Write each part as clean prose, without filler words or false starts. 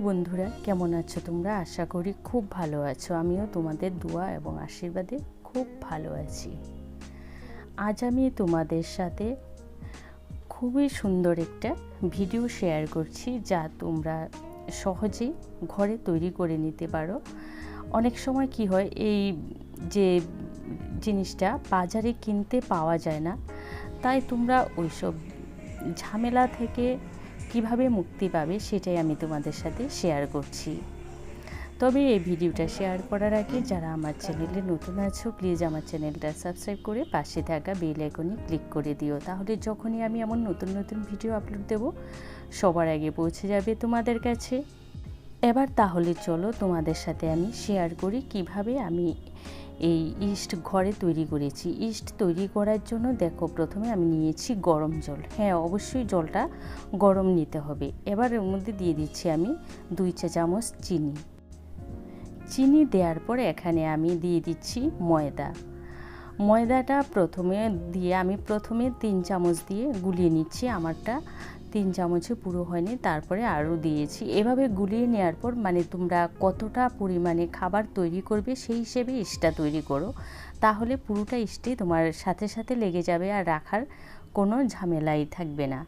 বন্ধুরা, কেমন আছো তোমরা? আশা করি খুব ভালো আছো। আমিও তোমাদের দোয়া এবং আশীর্বাদে খুব ভালো আছি। আজ আমি তোমাদের সাথে খুবই সুন্দর একটা ভিডিও শেয়ার করছি, যা তোমরা সহজেই ঘরে তৈরি করে নিতে পারো। অনেক সময় কি হয়, এই যে জিনিসটা বাজারে কিনতে পাওয়া যায় না, তাই তোমরা ওইসব ঝামেলা থেকে কিভাবে মুক্তি পাবে সেটাই আমি তোমাদের সাথে শেয়ার করছি। তবে এই ভিডিওটা শেয়ার করার আগে যারা আমার চ্যানেলে নতুন আছো, প্লিজ আমার চ্যানেলটা সাবস্ক্রাইব করে পাশে থাকা বেল আইকনে ক্লিক করে দিও। তাহলে যখনই আমি এমন নতুন নতুন ভিডিও আপলোড দেব, সবার আগে পৌঁছে যাবে তোমাদের কাছে। এবার তাহলে চলো তোমাদের সাথে আমি শেয়ার করি কিভাবে আমি এই ইস্ট ঘরে তৈরি করেছি। ইস্ট তৈরি করার জন্য দেখো, প্রথমে আমি নিয়েছি গরম জল। হ্যাঁ, অবশ্যই জলটা গরম নিতে হবে। এবার এর মধ্যে দিয়ে দিচ্ছি আমি 2 চা চামচ চিনি দেওয়ার পর এখানে আমি দিয়ে দিচ্ছি ময়দাটা আমি প্রথমে 3 চামচ দিয়ে গুলিয়ে নিচ্ছি। আমারটা 3 চামচে পুরো হয়নি, তারপরে আরও দিয়েছি। এভাবে গুলিয়ে নেওয়ার পর তোমরা কতটা পরিমাণে খাবার তৈরি করবে সেই হিসেবে ইস্টটা তৈরি করো, তাহলে পুরোটা ইস্টে তোমার সাথে সাথে লেগে যাবে আর রাখার কোনো ঝামেলাই থাকবে না।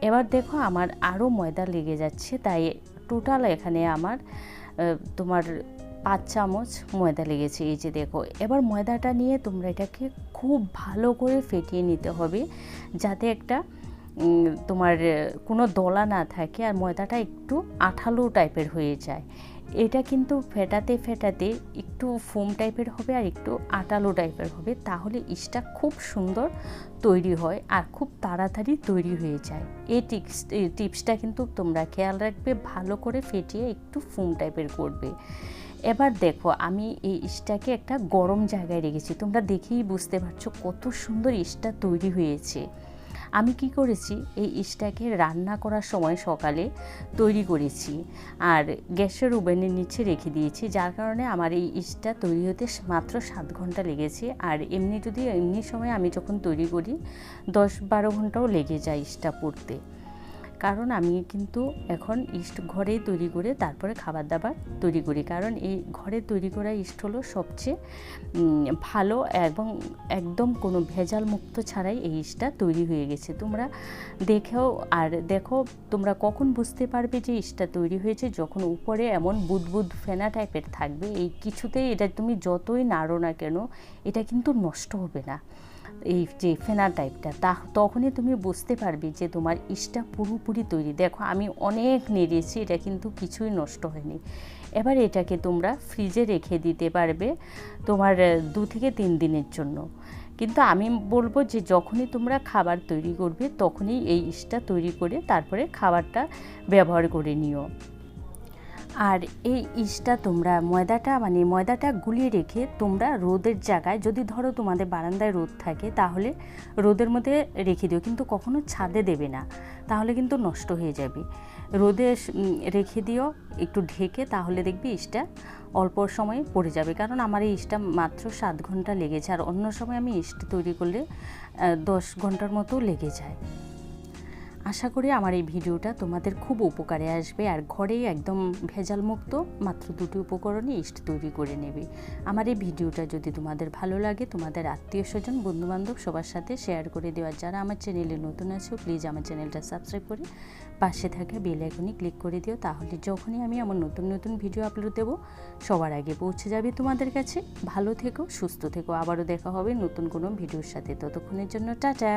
এবার দেখো, আমার আরও ময়দা লেগে যাচ্ছে, তাই টোটাল এখানে আমার 5 চামচ ময়দা লেগেছে। এই যে দেখো, এবার ময়দাটা নিয়ে তোমরা এটাকে খুব ভালো করে ফেটিয়ে নিতে হবে, যাতে একটা তোমার কোনো দলা না থাকে আর ময়দাটা একটু আঠালো টাইপের হয়ে যায়। এটা কিন্তু ফেটাতে একটু ফোম টাইপের হবে আর একটু আঠালো টাইপের হবে, তাহলে ইস্টটা খুব সুন্দর তৈরি হয় আর খুব তাড়াতাড়ি তৈরি হয়ে যায়। এই টিপসটা কিন্তু তোমরা খেয়াল রাখবে, ভালো করে ফেটিয়ে একটু ফোম টাইপের করবে। এবার দেখো, আমি এই ইস্টটাকে একটা গরম জায়গায় রেখেছি। তোমরা দেখেই বুঝতে পারছো কত সুন্দর ইস্টটা তৈরি হয়েছে। আমি কি করেছি, এই ইস্টটাকে রান্না করার সময় সকালে তৈরি করেছি আর গ্যাসের ওভেনের নিচে রেখে দিয়েছি, যার কারণে আমার এই ইস্টটা তৈরি হতে মাত্র 7 ঘন্টা লেগেছে। আর এমনি সময় আমি যখন তৈরি করি 10-12 ঘন্টাও লেগে যায় ইস্টটা পড়তে, কারণ আমি কিন্তু এখন ইস্ট ঘরেই তৈরি করে তারপরে খাবার দাবার তৈরি করি। কারণ এই ঘরে তৈরি করা ইস্ট হলো সবচেয়ে ভালো এবং একদম কোনো ভেজাল মুক্ত ছাড়াই এই ইস্টটা তৈরি হয়ে গেছে। তোমরা দেখো তোমরা কখন বুঝতে পারবে যে ইস্টটা তৈরি হয়েছে, যখন উপরে এমন বুদবুদ ফেনা টাইপের থাকবে। এই কিছুতেই এটা তুমি যতই নাড়ো না কেন, এটা কিন্তু নষ্ট হবে না। এই যে ফেনা টাইপটা, তখনই তুমি বুঝতে পারবে যে তোমার ইস্টটা পুরোপুরি তৈরি। দেখো, আমি অনেক নেড়েছি, এটা কিন্তু কিছুই নষ্ট হয়নি। এবার এটাকে তোমরা ফ্রিজে রেখে দিতে পারবে তোমার 2 থেকে 3 দিনের জন্য। কিন্তু আমি বলবো যে যখনই তোমরা খাবার তৈরি করবে, তখনই এই ইস্টটা তৈরি করে তারপরে খাবারটা ব্যবহার করে নিও। আর এই ইস্টটা তোমরা ময়দাটা গুলিয়ে রেখে তোমরা রোদের জায়গায়, যদি ধরো তোমাদের বারান্দায় রোদ থাকে, তাহলে রোদের মধ্যে রেখে দিও, কিন্তু কখনো ছাদে দেবে না, তাহলে কিন্তু নষ্ট হয়ে যাবে। রোদে রেখে দিও একটু ঢেকে, তাহলে দেখবি ইস্টটা অল্প সময়ে পড়ে যাবে। কারণ আমার এই ইস্টটা মাত্র 7 ঘন্টা লেগেছে, আর অন্য সময় আমি ইস্ট তৈরি করলে 10 ঘন্টার মতো লেগে যায়। আশা করি আমার এই ভিডিওটা তোমাদের খুব উপকারে আসবে, আর ঘরেই একদম ভেজাল মুক্ত মাত্র 2টি উপকরণে ইস্ট তৈরি করে নেবে। আমার এই ভিডিওটা যদি তোমাদের ভালো লাগে, তোমাদের আত্মীয় স্বজন বন্ধুবান্ধব সবার সাথে শেয়ার করে দেওয়ার। যারা আমার চ্যানেলে নতুন আছো, প্লিজ আমার চ্যানেলটা সাবস্ক্রাইব করে পাশে থাকা বেল আইকনে ক্লিক করে দিও, তাহলে যখনই আমি আমার নতুন নতুন ভিডিও আপলোড দেবো, সবার আগে পৌঁছে যাবে তোমাদের কাছে। ভালো থেকো, সুস্থ থেকো, আবারও দেখা হবে নতুন কোনো ভিডিওর সাথে। ততক্ষণের জন্য টাটা।